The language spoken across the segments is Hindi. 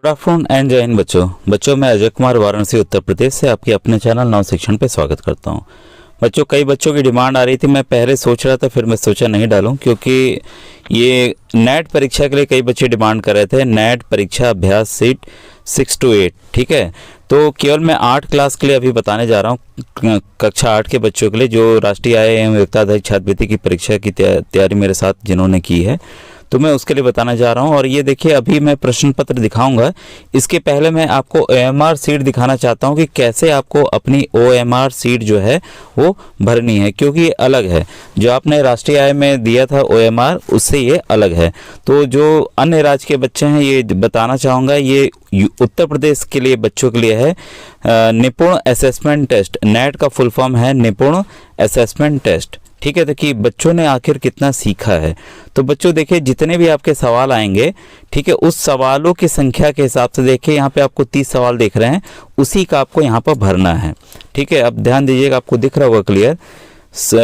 गुड आफ्टरनून एंड जय हिंद बच्चों मैं अजय कुमार वाराणसी उत्तर प्रदेश से आपके अपने चैनल नव शिक्षण पे स्वागत करता हूं। बच्चों कई बच्चों की डिमांड आ रही थी, मैं पहले सोच रहा था फिर मैं सोचा नहीं डालूं क्योंकि ये नेट परीक्षा के लिए कई बच्चे डिमांड कर रहे थे। नेट परीक्षा अभ्यास सीट 6 to 8, ठीक है। तो केवल मैं 8 क्लास के लिए अभी बताने जा रहा हूँ, कक्षा 8 के बच्चों के लिए जो राष्ट्रीय आय एवं योग्यताधारी छात्रवृत्ति की परीक्षा की तैयारी मेरे साथ जिन्होंने की है, तो मैं उसके लिए बताना जा रहा हूं। और ये देखिए अभी मैं प्रश्न पत्र दिखाऊंगा, इसके पहले मैं आपको OMR सीट दिखाना चाहता हूं कि कैसे आपको अपनी OMR सीट जो है वो भरनी है, क्योंकि ये अलग है। जो आपने राष्ट्रीय आय में दिया था OMR उससे ये अलग है। तो जो अन्य राज्य के बच्चे हैं ये बताना चाहूँगा, ये उत्तर प्रदेश के लिए बच्चों के लिए है निपुण असेसमेंट टेस्ट। नेट का फुल फॉर्म है निपुण असेसमेंट टेस्ट, ठीक है। तो कि बच्चों ने आखिर कितना सीखा है। तो बच्चों देखिए जितने भी आपके सवाल आएंगे, ठीक है, उस सवालों की संख्या के हिसाब से देखिए यहाँ पे आपको 30 सवाल दिख रहे हैं, उसी का आपको यहाँ पर भरना है, ठीक है। अब ध्यान दीजिएगा, आपको दिख रहा होगा क्लियर,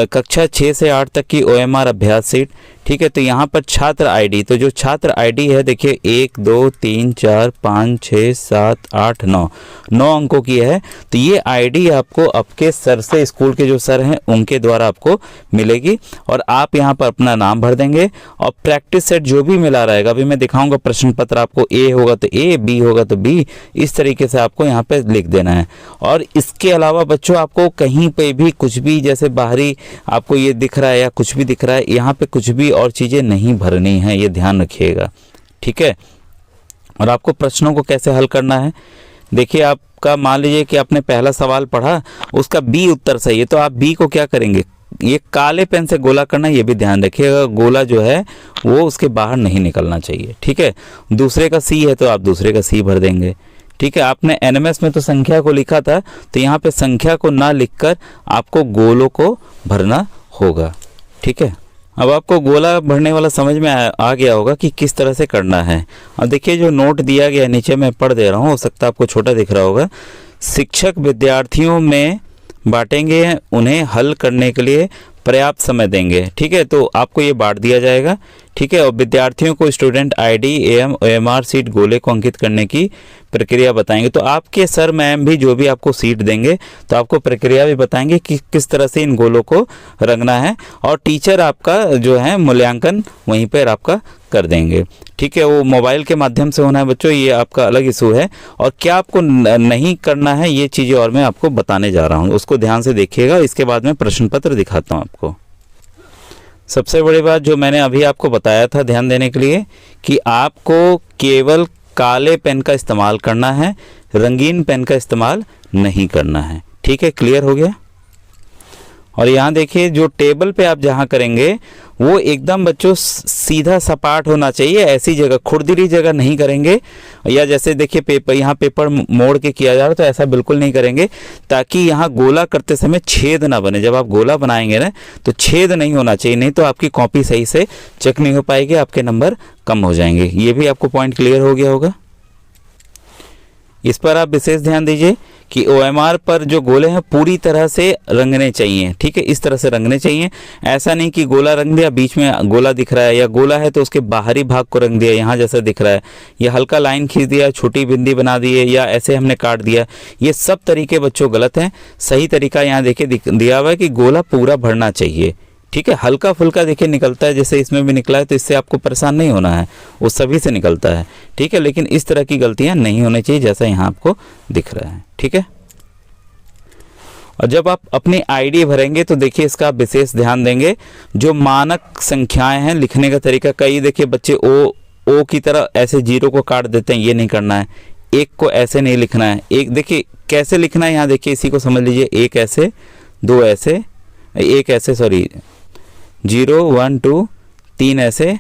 कक्षा 6 से 8 तक की OMR अभ्यास सीट, ठीक है। तो यहाँ पर छात्र आईडी, तो जो छात्र आईडी है देखिए 1 2 3 4 5 6 7 8 9 अंकों की है। तो ये आईडी आपको आपके सर से, स्कूल के जो सर हैं उनके द्वारा आपको मिलेगी और आप यहाँ पर अपना नाम भर देंगे और प्रैक्टिस सेट जो भी मिला रहेगा, अभी मैं दिखाऊंगा प्रश्न पत्र, आपको A होगा तो A, B होगा तो B, इस तरीके से आपको यहाँ पे लिख देना है। और इसके अलावा बच्चों आपको कहीं पे भी कुछ भी, जैसे बाहरी आपको ये दिख रहा है या कुछ भी दिख रहा है, यहाँ पे कुछ भी और चीज़ें नहीं भरनी है, ये ध्यान रखिएगा, ठीक है। और आपको प्रश्नों को कैसे हल करना है, देखिए आपका मान लीजिए कि आपने पहला सवाल पढ़ा, उसका B उत्तर सही है, तो आप B को क्या करेंगे, ये काले पेन से गोला करना, ये भी ध्यान रखिएगा, गोला जो है वो उसके बाहर नहीं निकलना चाहिए, ठीक है। दूसरे का C है तो आप दूसरे का C भर देंगे, ठीक है। आपने NMS में तो संख्या को लिखा था, तो यहाँ पे संख्या को ना लिखकर आपको गोलों को भरना होगा, ठीक है। अब आपको गोला भरने वाला समझ में आ गया होगा कि किस तरह से करना है। और देखिए जो नोट दिया गया नीचे मैं पढ़ दे रहा हूँ, हो सकता है आपको छोटा दिख रहा होगा। शिक्षक विद्यार्थियों में बांटेंगे, उन्हें हल करने के लिए पर्याप्त समय देंगे, ठीक है। तो आपको ये बांट दिया जाएगा, ठीक है। और विद्यार्थियों को स्टूडेंट आईडी एवं OMR सीट गोले को अंकित करने की प्रक्रिया बताएंगे। तो आपके सर मैम भी जो भी आपको सीट देंगे तो आपको प्रक्रिया भी बताएंगे कि किस तरह से इन गोलों को रंगना है। और टीचर आपका जो है मूल्यांकन वहीं पर आपका कर देंगे, ठीक है। वो मोबाइल के माध्यम से होना है बच्चों, ये आपका अलग इशू है। और क्या आपको नहीं करना है ये चीज़ें और मैं आपको बताने जा रहा हूँ, उसको ध्यान से देखिएगा। इसके बाद में प्रश्न पत्र दिखाता हूँ आपको। सबसे बड़ी बात जो मैंने अभी आपको बताया था ध्यान देने के लिए, कि आपको केवल काले पेन का इस्तेमाल करना है, रंगीन पेन का इस्तेमाल नहीं करना है, ठीक है। क्लियर हो गया। और यहाँ देखिए जो टेबल पे आप जहाँ करेंगे वो एकदम बच्चों सीधा सपाट होना चाहिए, ऐसी जगह खुरदरी जगह नहीं करेंगे। या जैसे देखिए पेपर, यहाँ पेपर मोड़ के किया जा रहा है तो ऐसा बिल्कुल नहीं करेंगे, ताकि यहाँ गोला करते समय छेद ना बने। जब आप गोला बनाएंगे ना तो छेद नहीं होना चाहिए, नहीं तो आपकी कॉपी सही से चेक नहीं हो पाएगी, आपके नंबर कम हो जाएंगे। ये भी आपको पॉइंट क्लियर हो गया होगा। इस पर आप विशेष ध्यान दीजिए कि OMR पर जो गोले हैं पूरी तरह से रंगने चाहिए, ठीक है। इस तरह से रंगने चाहिए, ऐसा नहीं कि गोला रंग दिया, बीच में गोला दिख रहा है, या गोला है तो उसके बाहरी भाग को रंग दिया यहाँ जैसा दिख रहा है, या हल्का लाइन खींच दिया, छोटी बिंदी बना दी है, या ऐसे हमने काट दिया। ये सब तरीके बच्चों गलत हैं। सही तरीका यहाँ देखिए दिया हुआ है कि गोला पूरा भरना चाहिए, ठीक है। हल्का फुल्का देखिए निकलता है, जैसे इसमें भी निकला है, तो इससे आपको परेशान नहीं होना है, वो सभी से निकलता है, ठीक है। लेकिन इस तरह की गलतियां नहीं होनी चाहिए जैसा यहाँ आपको दिख रहा है, ठीक है। और जब आप अपनी आईडी भरेंगे तो देखिए इसका विशेष ध्यान देंगे, जो मानक संख्याएं हैं लिखने का तरीका, कई देखिए बच्चे ओ की तरह ऐसे जीरो को काट देते हैं, ये नहीं करना है। एक को ऐसे नहीं लिखना है, एक देखिए कैसे लिखना है, यहाँ देखिए इसी को समझ लीजिए, एक ऐसे, दो ऐसे, एक ऐसे, सॉरी 0 1 2 3 ऐसे,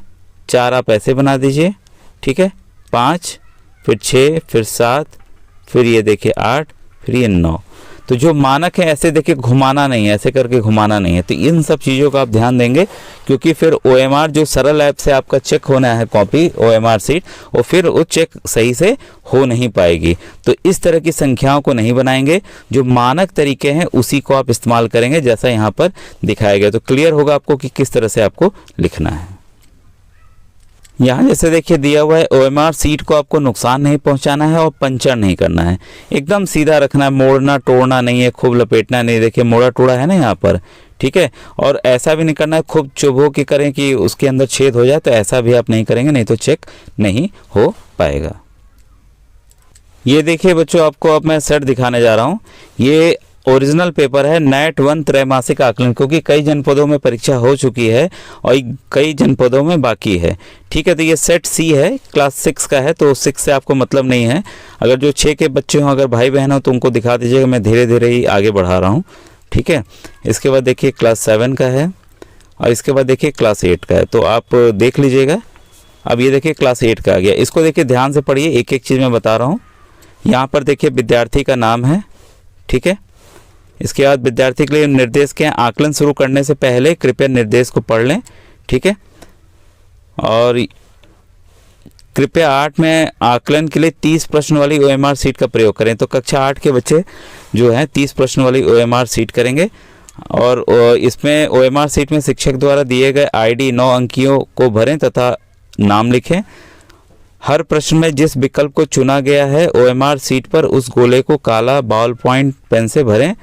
4 आप ऐसे बना दीजिए, ठीक है। 5, फिर 6, फिर 7, फिर ये देखिए 8, फिर ये 9। तो जो मानक है ऐसे देखिए घुमाना नहीं है, ऐसे करके घुमाना नहीं है। तो इन सब चीज़ों का आप ध्यान देंगे, क्योंकि फिर OMR जो सरल ऐप से आपका चेक होना है कॉपी OMR सीट, और फिर वो चेक सही से हो नहीं पाएगी। तो इस तरह की संख्याओं को नहीं बनाएंगे, जो मानक तरीके हैं उसी को आप इस्तेमाल करेंगे जैसा यहाँ पर दिखाया गया। तो क्लियर होगा आपको कि किस तरह से आपको लिखना है। यहाँ जैसे देखिए दिया हुआ है OMR सीट को आपको नुकसान नहीं पहुंचाना है और पंचर नहीं करना है, एकदम सीधा रखना है, मोड़ना तोड़ना नहीं है, खूब लपेटना नहीं। देखिए मोड़ा टोड़ा है ना यहाँ पर, ठीक है। और ऐसा भी नहीं करना है खूब चुभो के करें कि उसके अंदर छेद हो जाए, तो ऐसा भी आप नहीं करेंगे, नहीं तो चेक नहीं हो पाएगा। ये देखिए बच्चों, आपको अब मैं सेट दिखाने जा रहा हूँ। ये ओरिजिनल पेपर है नेट 1 त्रैमासिक आकलन, क्योंकि कई जनपदों में परीक्षा हो चुकी है और कई जनपदों में बाकी है, ठीक है। तो ये सेट सी है, क्लास 6 का है, तो 6 से आपको मतलब नहीं है। अगर जो 6 के बच्चे हों, अगर भाई बहन हो, तो उनको दिखा दीजिएगा, मैं धीरे धीरे ही आगे बढ़ा रहा हूँ, ठीक है। इसके बाद देखिए क्लास 7 का है और इसके बाद देखिए क्लास 8 का है, तो आप देख लीजिएगा। अब ये देखिए क्लास 8 का आ गया, इसको देखिए ध्यान से पढ़िए, एक एक चीज़ मैं बता रहा हूँ। यहाँ पर देखिए विद्यार्थी का नाम है, ठीक है। इसके बाद विद्यार्थी के लिए निर्देश के आकलन शुरू करने से पहले कृपया निर्देश को पढ़ लें, ठीक है। और कृपया 8 में आकलन के लिए 30 प्रश्न वाली OMR सीट का प्रयोग करें। तो कक्षा 8 के बच्चे जो हैं 30 प्रश्न वाली OMR सीट करेंगे और इसमें OMR सीट में शिक्षक द्वारा दिए गए ID 9 अंकियों को भरें तथा नाम लिखें। हर प्रश्न में जिस विकल्प को चुना गया है OMR सीट पर उस गोले को काला बॉल पॉइंट पेन से भरें,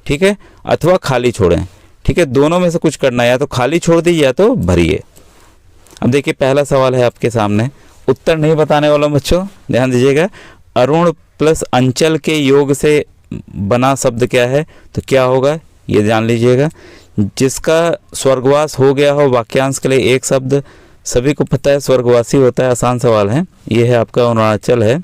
ठीक है, अथवा खाली छोड़ें, ठीक है। दोनों में से कुछ करना है, या तो खाली छोड़ दीजिए या तो भरिए। अब देखिए पहला सवाल है आपके सामने, उत्तर नहीं बताने वाला बच्चों ध्यान दीजिएगा। अरुण प्लस अंचल के योग से बना शब्द क्या है? तो क्या होगा ये जान लीजिएगा। जिसका स्वर्गवास हो गया हो, वाक्यांश के लिए एक शब्द, सभी को पता है स्वर्गवासी होता है, आसान सवाल है। ये है आपका अरुणाचल है,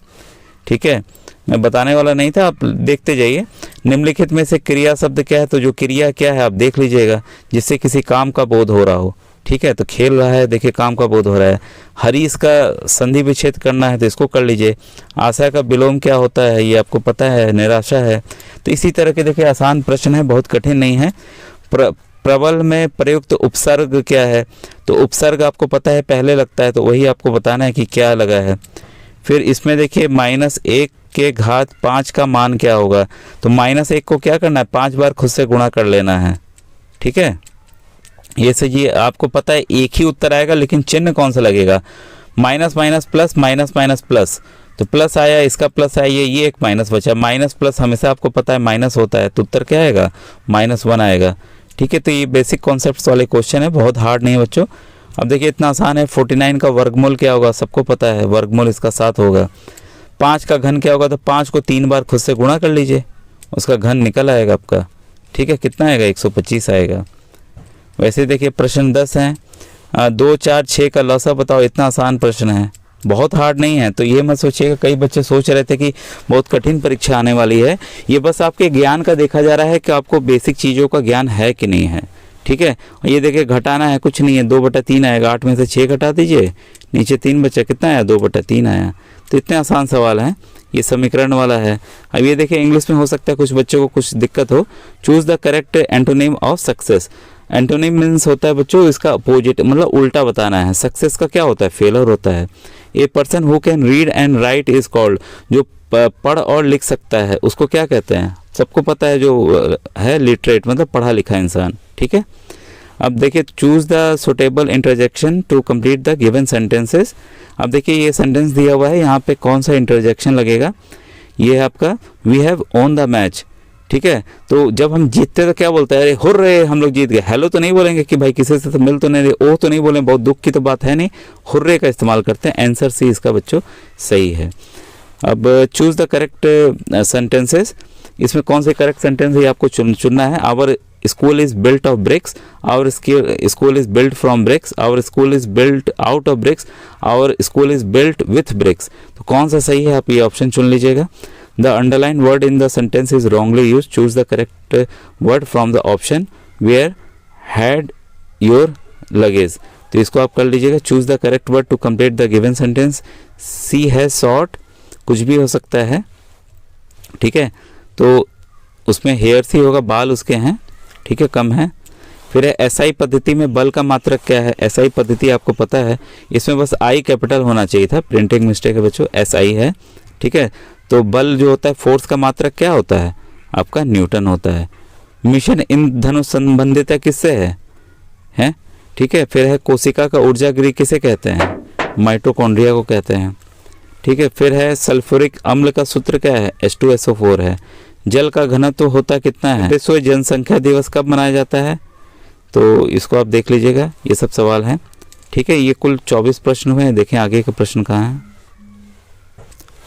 ठीक है। मैं बताने वाला नहीं था, आप देखते जाइए। निम्नलिखित में से क्रिया शब्द क्या है? तो जो क्रिया क्या है आप देख लीजिएगा, जिससे किसी काम का बोध हो रहा हो, ठीक है। तो खेल रहा है, देखिए काम का बोध हो रहा है। हरीश का संधि विच्छेद करना है, तो इसको कर लीजिए। आशा का विलोम क्या होता है ये आपको पता है, निराशा है। तो इसी तरह के देखिए आसान प्रश्न है, बहुत कठिन नहीं है। प्रबल में प्रयुक्त उपसर्ग क्या है? तो उपसर्ग आपको पता है पहले लगता है, तो वही आपको बताना है कि क्या लगा है। फिर इसमें देखिए -1 के घात 5 का मान क्या होगा? तो -1 को क्या करना है? 5 बार खुद से गुणा कर लेना है, ठीक है। ये से ये आपको पता है एक ही उत्तर आएगा, लेकिन चिन्ह कौन सा लगेगा? Minus minus plus, minus minus plus. तो प्लस आया, इसका प्लस आया, ये एक माइनस बचा। माइनस प्लस हमेशा आपको पता है माइनस होता है, तो उत्तर क्या आएगा? -1 आएगा, ठीक है। तो ये बेसिक कॉन्सेप्ट्स वाले क्वेश्चन है, बहुत हार्ड नहीं है बच्चों। अब देखिए इतना आसान है। 49 का वर्गमूल क्या होगा? सबको पता है, वर्गमूल इसका 7 होगा। 5 का घन क्या होगा? तो 5 को 3 बार खुद से गुणा कर लीजिए, उसका घन निकल आएगा आपका, ठीक है। कितना आएगा? 125 आएगा। वैसे देखिए प्रश्न 10 हैं, 2, 4, 6 का लसा बताओ। इतना आसान प्रश्न है, बहुत हार्ड नहीं है। तो ये मत सोचिएगा, कई बच्चे सोच रहे थे कि बहुत कठिन परीक्षा आने वाली है। ये बस आपके ज्ञान का देखा जा रहा है कि आपको बेसिक चीज़ों का ज्ञान है कि नहीं है, ठीक है। ये देखिए घटाना है, कुछ नहीं है, 2/3 आएगा। 8 में से 6 घटा दीजिए, नीचे 3 बचा, कितना आया? 2/3 आया। तो इतने आसान सवाल हैं, ये समीकरण वाला है। अब ये देखिए इंग्लिश में हो सकता है कुछ बच्चों को कुछ दिक्कत हो। Choose the correct antonym of success. Antonym means होता है बच्चों इसका अपोजिट, मतलब उल्टा बताना है। सक्सेस का क्या होता है? फेलर होता है। A person who can read and right is called, जो पढ़ और लिख सकता है उसको क्या कहते हैं? सबको पता है, जो है लिटरेट, मतलब पढ़ा लिखा इंसान, ठीक है। अब देखिए choose the suitable interjection to complete the given sentences. अब देखिए ये सेंटेंस दिया हुआ है, यहाँ पे कौन सा इंटरजेक्शन लगेगा? ये है आपका we have won the match, ठीक है। तो जब हम जीतते तो क्या बोलते हैं? अरे हुर्रे हम लोग जीत गए। हेलो तो नहीं बोलेंगे कि भाई किसी से तो मिल तो नहीं रहे, ओ तो नहीं बोलेंगे, बहुत दुख की तो बात है नहीं, हुर्रे का इस्तेमाल करते हैं। आंसर सी इसका बच्चों सही है। अब चूज द करेक्ट सेंटेंसेस। इसमें कौन से करेक्ट सेंटेंस है आपको चुनना है। Our school is built of bricks, our school is built from bricks, our school is built out of bricks, our school is built with bricks. तो कौन सा सही है आप ये ऑप्शन चुन लीजिएगा। The underlined word in the sentence is wrongly used. Choose the correct word from the option where had your luggage. तो इसको आप कर लीजिएगा। Choose the correct word to complete the given sentence. She has short, कुछ भी हो सकता है, ठीक है। तो उसमें hairs ही होगा, बाल उसके हैं, ठीक है, कम है। फिर है SI पद्धति में बल का मात्रक क्या है? SI पद्धति आपको पता है, इसमें बस I कैपिटल होना चाहिए था, प्रिंटिंग मिस्टेक है बच्चों, SI है, ठीक है। तो बल जो होता है, फोर्स का मात्रक क्या होता है? आपका न्यूटन होता है। मिशन ईंधन संबंधित है किससे है? ठीक है। फिर है कोशिका का ऊर्जा गृह किसे कहते हैं? माइटोकॉन्ड्रिया को कहते हैं। ठीक है, फिर है सल्फ्यूरिक अम्ल का सूत्र क्या है, H2SO4 है। जल का घनत्व होता कितना है। विश्व जनसंख्या दिवस कब मनाया जाता है, तो इसको आप देख लीजिएगा, ये सब सवाल हैं। ठीक है, ये कुल 24 प्रश्न हुए हैं। देखें आगे के प्रश्न कहाँ हैं।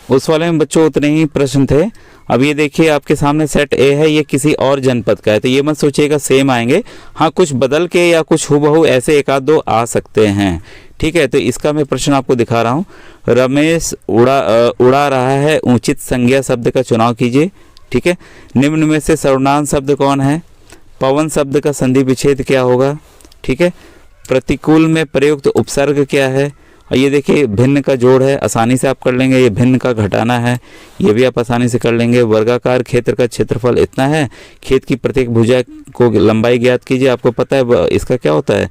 उस वाले में बच्चों उतने ही प्रश्न थे। अब ये देखिए आपके सामने सेट ए है, ये किसी और जनपद का है, तो ये मत सोचिएगा सेम आएंगे। हाँ, कुछ बदल के या कुछ हूबहू ऐसे एक आध दो आ सकते हैं। ठीक है, तो इसका मैं प्रश्न आपको दिखा रहा हूँ। रमेश उड़ा रहा है, उचित संज्ञा शब्द का चुनाव कीजिए। ठीक है, निम्न में से सर्वनाम शब्द कौन है। पवन शब्द का संधि विच्छेद क्या होगा। ठीक है, प्रतिकूल में प्रयुक्त उपसर्ग क्या है। और ये देखिए भिन्न का जोड़ है, आसानी से आप कर लेंगे। ये भिन्न का घटाना है, ये भी आप आसानी से कर लेंगे। वर्गाकार क्षेत्र का क्षेत्रफल इतना है। खेत की प्रत्येक भुजा को लंबाई ज्ञात कीजिए। आपको पता है इसका क्या होता है,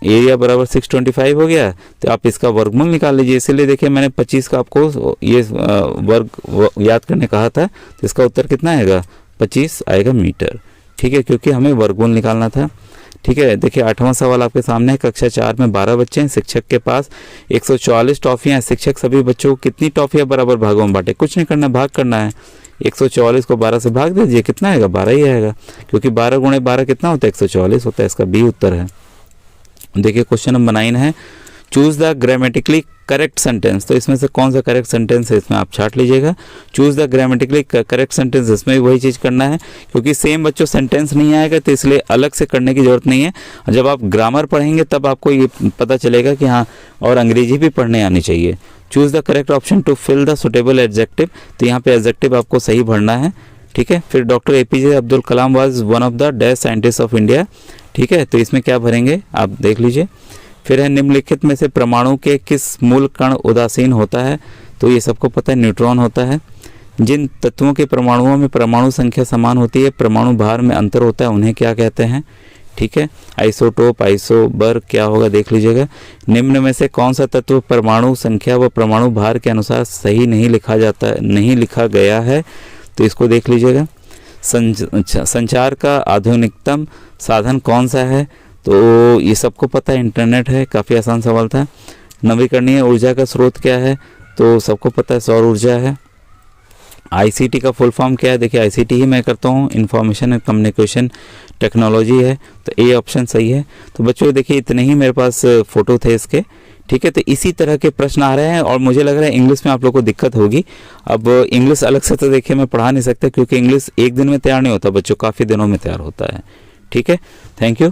एरिया बराबर 625 हो गया, तो आप इसका वर्गमूल निकाल लीजिए। इसीलिए देखिए मैंने 25 का आपको ये वर्ग याद करने कहा था, तो इसका उत्तर कितना आएगा, 25 आएगा मीटर। ठीक है, क्योंकि हमें वर्गमूल निकालना था। ठीक है, देखिए 8वां सवाल आपके सामने है। कक्षा 4 में 12 बच्चे हैं, शिक्षक के पास 144 टॉफियाँ हैं। शिक्षक सभी बच्चों को कितनी टॉफियाँ बराबर भागों में बांटे। कुछ नहीं करना, भाग करना है। 144 को 12 से भाग दीजिए, कितना आएगा, 12 ही आएगा, क्योंकि 12 गुणे 12 कितना होता है, 144 होता है। इसका बी उत्तर है। देखिए क्वेश्चन नंबर 9 है, choose the grammatically correct sentence. तो इसमें से कौन सा करेक्ट सेंटेंस है, इसमें आप छाट लीजिएगा। Choose the grammatically correct sentence, इसमें भी वही चीज़ करना है, क्योंकि सेम बच्चों सेंटेंस नहीं आएगा, तो इसलिए अलग से करने की जरूरत नहीं है। जब आप ग्रामर पढ़ेंगे तब आपको ये पता चलेगा कि हाँ, और अंग्रेजी भी पढ़ने आनी चाहिए। Choose the correct option to fill the suitable adjective, तो यहाँ पे एडजेक्टिव आपको सही भरना है। ठीक है, फिर doctor APJ Abdul Kalam was one of the dash scientist of India. ठीक है, तो इसमें क्या भरेंगे आप देख लीजिए। फिर है निम्नलिखित में से परमाणु के किस मूल कण उदासीन होता है, तो ये सबको पता है, न्यूट्रॉन होता है। जिन तत्वों के परमाणुओं में परमाणु संख्या समान होती है, परमाणु भार में अंतर होता है, उन्हें क्या कहते हैं। ठीक है, आइसोटोप, आइसोबर क्या होगा देख लीजिएगा। निम्न में से कौन सा तत्व परमाणु संख्या व परमाणु भार के अनुसार सही नहीं लिखा गया है, तो इसको देख लीजिएगा। संचार का आधुनिकतम साधन कौन सा है, तो ये सबको पता है, इंटरनेट है। काफ़ी आसान सवाल था। नवीकरणीय ऊर्जा का स्रोत क्या है, तो सबको पता है, सौर ऊर्जा है। ICT का फुल फॉर्म क्या है, देखिए ICT ही मैं करता हूँ, इंफॉर्मेशन एंड कम्युनिकेशन टेक्नोलॉजी है, तो ए ऑप्शन सही है। तो बच्चों देखिए इतने ही मेरे पास फ़ोटो थे इसके। ठीक है, तो इसी तरह के प्रश्न आ रहे हैं, और मुझे लग रहा है इंग्लिश में आप लोग को दिक्कत होगी। अब इंग्लिश अलग से तो देखिए मैं पढ़ा नहीं सकता, क्योंकि इंग्लिश एक दिन में तैयार नहीं होता बच्चों, काफ़ी दिनों में तैयार होता है। ठीक है, थैंक यू।